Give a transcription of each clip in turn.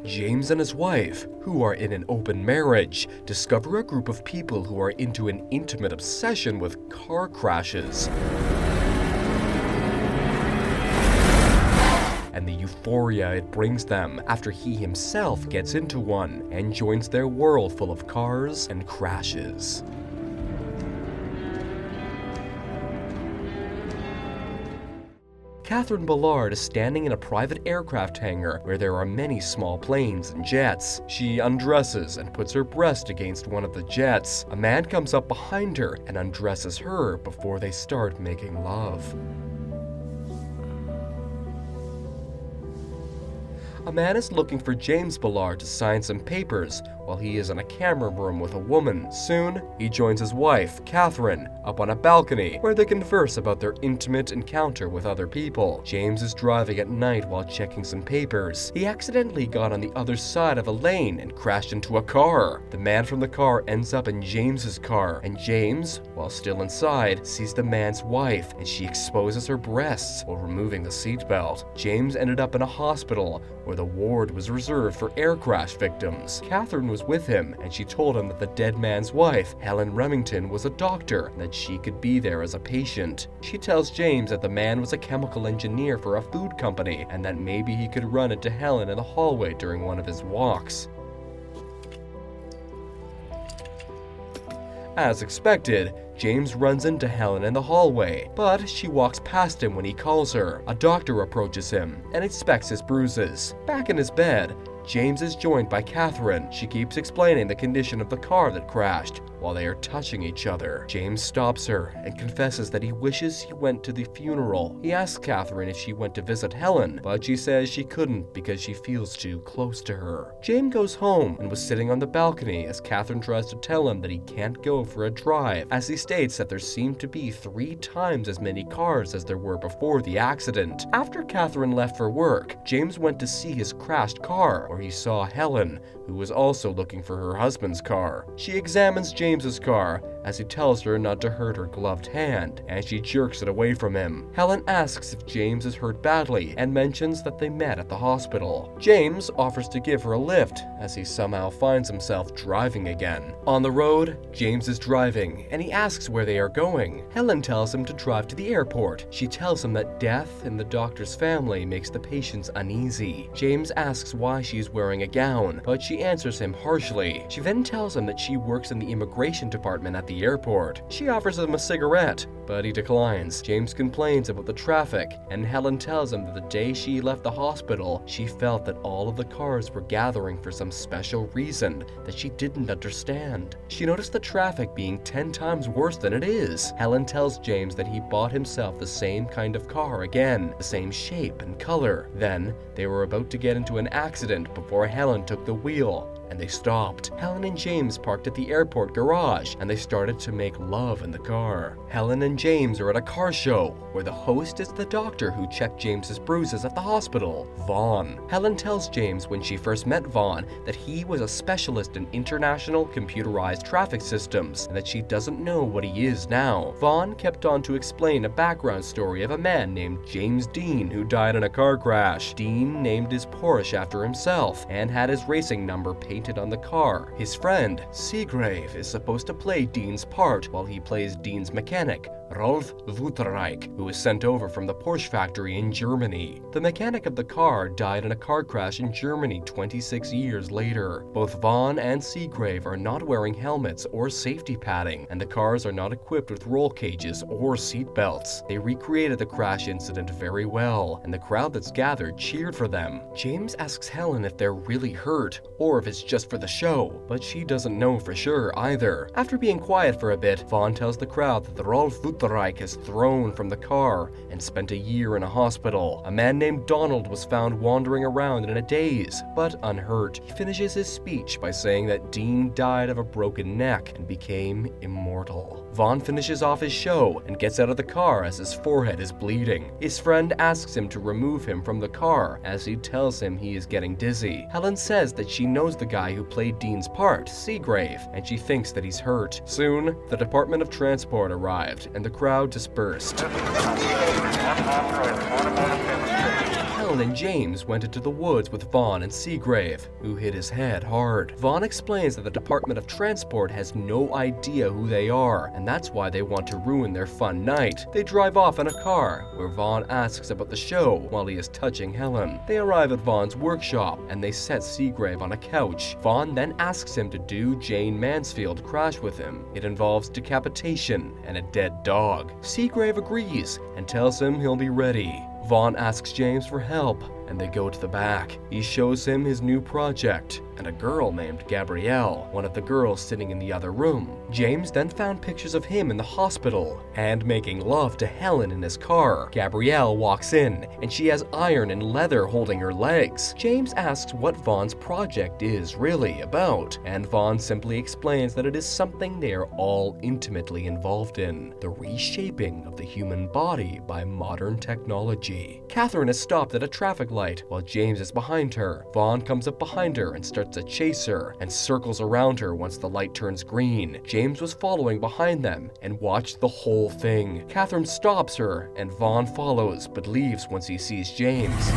James and his wife, who are in an open marriage, discover a group of people who are into an intimate obsession with car crashes. And the euphoria it brings them after he himself gets into one and joins their world full of cars and crashes. Catherine Ballard is standing in a private aircraft hangar where there are many small planes and jets. She undresses and puts her breast against one of the jets. A man comes up behind her and undresses her before they start making love. A man is looking for James Ballard to sign some papers while he is in a camera room with a woman. Soon, he joins his wife, Catherine, up on a balcony where they converse about their intimate encounter with other people. James is driving at night while checking some papers. He accidentally got on the other side of a lane and crashed into a car. The man from the car ends up in James's car, and James, while still inside, sees the man's wife, and she exposes her breasts while removing the seatbelt. James ended up in a hospital where the ward was reserved for air crash victims. Catherine was with him, and she told him that the dead man's wife, Helen Remington, was a doctor and that she could be there as a patient. She tells James that the man was a chemical engineer for a food company and that maybe he could run into Helen in the hallway during one of his walks. As expected, James runs into Helen in the hallway, but she walks past him when he calls her. A doctor approaches him and inspects his bruises. Back in his bed, James is joined by Catherine. She keeps explaining the condition of the car that crashed while they are touching each other. James stops her and confesses that he wishes he went to the funeral. He asks Catherine if she went to visit Helen, but she says she couldn't because she feels too close to her. James goes home and was sitting on the balcony as Catherine tries to tell him that he can't go for a drive, as he states that there seem to be 3 times as many cars as there were before the accident. After Catherine left for work, James went to see his crashed car, where he saw Helen, who was also looking for her husband's car. She examines James's car as he tells her not to hurt her gloved hand, and she jerks it away from him. Helen asks if James is hurt badly and mentions that they met at the hospital. James offers to give her a lift as he somehow finds himself driving again. On the road, James is driving and he asks where they are going. Helen tells him to drive to the airport. She tells him that death in the doctor's family makes the patients uneasy. James asks why she's wearing a gown, but she answers him harshly. She then tells him that she works in the immigration department at the airport. She offers him a cigarette, but he declines. James complains about the traffic, and Helen tells him that the day she left the hospital, she felt that all of the cars were gathering for some special reason that she didn't understand. She noticed the traffic being 10 times worse than it is. Helen tells James that he bought himself the same kind of car again, the same shape and color. Then, they were about to get into an accident before Helen took the wheel, and they stopped. Helen and James parked at the airport garage, and they started to make love in the car. Helen and James are at a car show, where the host is the doctor who checked James's bruises at the hospital, Vaughan. Helen tells James when she first met Vaughan that he was a specialist in international computerized traffic systems, and that she doesn't know what he is now. Vaughan kept on to explain a background story of a man named James Dean who died in a car crash. Dean named his Porsche after himself, and had his racing number painted on the car. His friend, Seagrave, is supposed to play Dean's part while he plays Dean's mechanic, Rolf Wuterreich, who was sent over from the Porsche factory in Germany. The mechanic of the car died in a car crash in Germany 26 years later. Both Vaughan and Seagrave are not wearing helmets or safety padding, and the cars are not equipped with roll cages or seat belts. They recreated the crash incident very well, and the crowd that's gathered cheered for them. James asks Helen if they're really hurt, or if it's just for the show, but she doesn't know for sure either. After being quiet for a bit, Vaughan tells the crowd that the Rolf Wuterreich is thrown from the car and spent a year in a hospital. A man named Donald was found wandering around in a daze, but unhurt. He finishes his speech by saying that Dean died of a broken neck and became immortal. Vaughan finishes off his show and gets out of the car as his forehead is bleeding. His friend asks him to remove him from the car as he tells him he is getting dizzy. Helen says that she knows the guy who played Dean's part, Seagrave, and she thinks that he's hurt. Soon, the Department of Transport arrived and the crowd dispersed. Helen Helen and James went into the woods with Vaughan and Seagrave, who hit his head hard. Vaughan explains that the Department of Transport has no idea who they are, and that's why they want to ruin their fun night. They drive off in a car, where Vaughan asks about the show while he is touching Helen. They arrive at Vaughan's workshop, and they set Seagrave on a couch. Vaughan then asks him to do Jane Mansfield crash with him. It involves decapitation and a dead dog. Seagrave agrees and tells him he'll be ready. Vaughan asks James for help, and they go to the back. He shows him his new project, and a girl named Gabrielle, one of the girls sitting in the other room. James then found pictures of him in the hospital, and making love to Helen in his car. Gabrielle walks in, and she has iron and leather holding her legs. James asks what Vaughan's project is really about, and Vaughan simply explains that it is something they are all intimately involved in, the reshaping of the human body by modern technology. Catherine is stopped at a traffic light while James is behind her. Vaughan comes up behind her and starts to chase her and circles around her once the light turns green. James was following behind them and watched the whole thing. Catherine stops her and Vaughan follows but leaves once he sees James.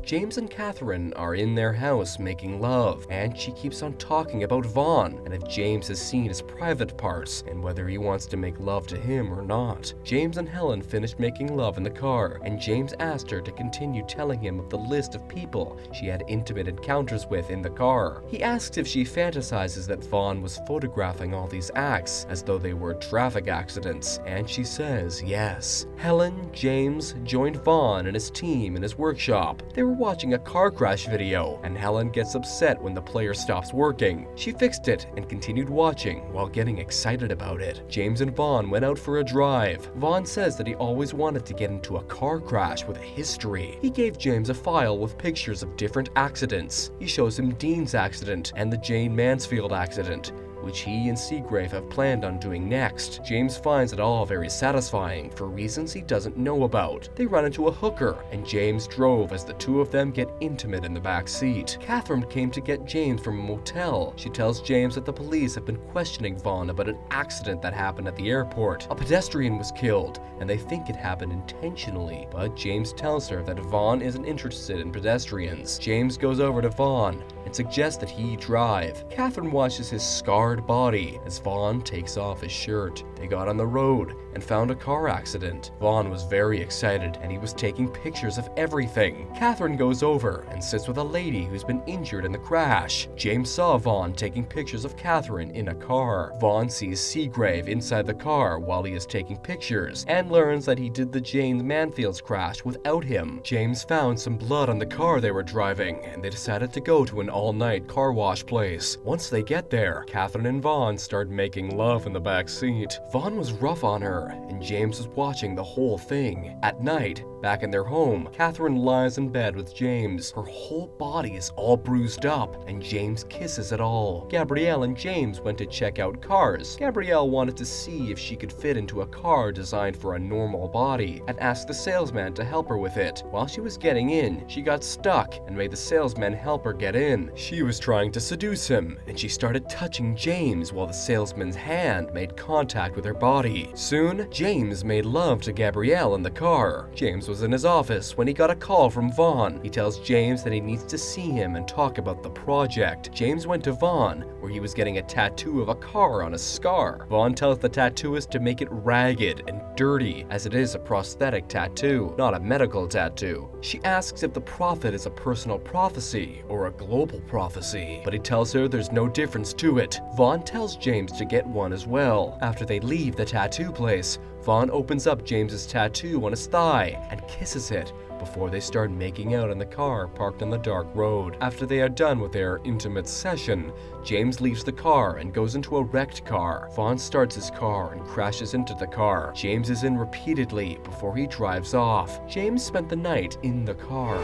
James and Catherine are in their house making love, and she keeps on talking about Vaughan and if James has seen his private parts and whether he wants to make love to him or not. James and Helen finished making love in the car, and James asked her to continue telling him of the list of people she had intimate encounters with in the car. He asks if she fantasizes that Vaughan was photographing all these acts as though they were traffic accidents, and she says yes. Helen, James joined Vaughan and his team in his workshop. They were watching a car crash video, and Helen gets upset when the player stops working. She fixed it and continued watching while getting excited about it. James and Vaughan went out for a drive. Vaughan says that he always wanted to get into a car crash with a history. He gave James a file with pictures of different accidents. He shows him Dean's accident and the Jane Mansfield accident, which he and Seagrave have planned on doing next. James finds it all very satisfying for reasons he doesn't know about. They run into a hooker, and James drove as the two of them get intimate in the back seat. Catherine came to get James from a motel. She tells James that the police have been questioning Vaughan about an accident that happened at the airport. A pedestrian was killed, and they think it happened intentionally, but James tells her that Vaughan isn't interested in pedestrians. James goes over to Vaughan and suggests that he drive. Catherine watches his scarred body as Vaughan takes off his shirt. They got on the road and found a car accident. Vaughan was very excited and he was taking pictures of everything. Catherine goes over and sits with a lady who's been injured in the crash. James saw Vaughan taking pictures of Catherine in a car. Vaughan sees Seagrave inside the car while he is taking pictures and learns that he did the Jane Mansfield's crash without him. James found some blood on the car they were driving, and they decided to go to an all-night car wash place. Once they get there, Catherine and Vaughan start making love in the back seat. Vaughan was rough on her, and James was watching the whole thing. At night, back in their home, Catherine lies in bed with James. Her whole body is all bruised up, and James kisses it all. Gabrielle and James went to check out cars. Gabrielle wanted to see if she could fit into a car designed for a normal body, and asked the salesman to help her with it. While she was getting in, she got stuck and made the salesman help her get in. She was trying to seduce him, and she started touching James while the salesman's hand made contact with her body. Soon, James made love to Gabrielle in the car. James was in his office when he got a call from Vaughan. He tells James that he needs to see him and talk about the project. James went to Vaughan, where he was getting a tattoo of a car on his scar. Vaughan tells the tattooist to make it ragged and dirty, as it is a prosthetic tattoo, not a medical tattoo. She asks if the prophet is a personal prophecy or a global prophecy, but he tells her there's no difference to it. Vaughan tells James to get one as well. After they leave the tattoo place, Vaughan opens up James's tattoo on his thigh and kisses it before they start making out in the car parked on the dark road. After they are done with their intimate session, James leaves the car and goes into a wrecked car. Vaughan starts his car and crashes into the car. James is in repeatedly before he drives off. James spent the night in the car.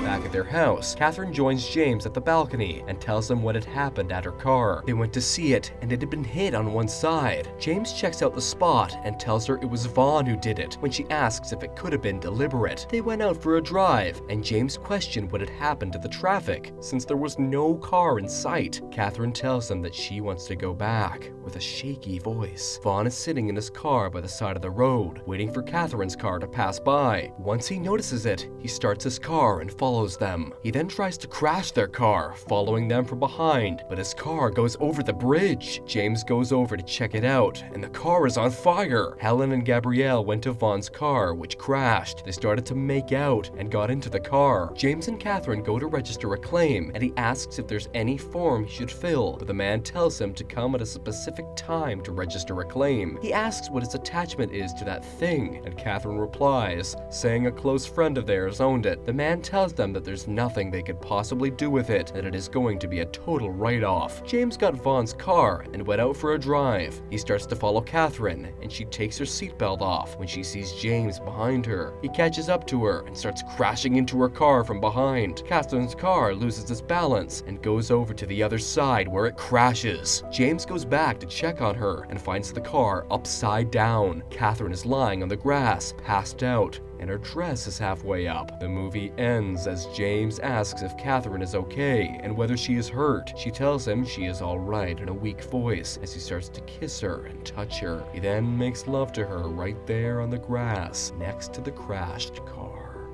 Back at their house, Catherine joins James at the balcony and tells him what had happened at her car. They went to see it, and it had been hit on one side. James checks out the spot and tells her it was Vaughan who did it when she asks if it could have been deliberate. They went out for a drive, and James questioned what had happened to the traffic, since there was no car in sight. Catherine tells him that she wants to go back, with a shaky voice. Vaughan is sitting in his car by the side of the road, waiting for Catherine's car to pass by. Once he notices it, he starts his car and follows them. He then tries to crash their car, following them from behind, but his car goes over the bridge. James goes over to check it out, and the car is on fire. Helen and Gabrielle went to Vaughan's car, which crashed. They started to make out and got into the car. James and Catherine go to register a claim, and he asks if there's any form he should fill, but the man tells him to come at a specific time to register a claim. He asks what his attachment is to that thing, and Catherine replies, saying a close friend of theirs owned it. The man tells them that there's nothing they could possibly do with it, that it is going to be a total write-off. James got Vaughan's car and went out for a drive. He starts to follow Catherine, and she takes her seatbelt off when she sees James behind her. He catches up to her and starts crashing into her car from behind. Catherine's car loses its balance and goes over to the other side where it crashes. James goes back to check on her and finds the car upside down. Catherine is lying on the grass, passed out, and her dress is halfway up. The movie ends as James asks if Catherine is okay and whether she is hurt. She tells him she is alright in a weak voice as he starts to kiss her and touch her. He then makes love to her right there on the grass next to the crashed car.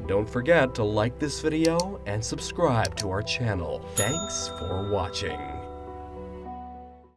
Don't forget to like this video and subscribe to our channel. Thanks for watching.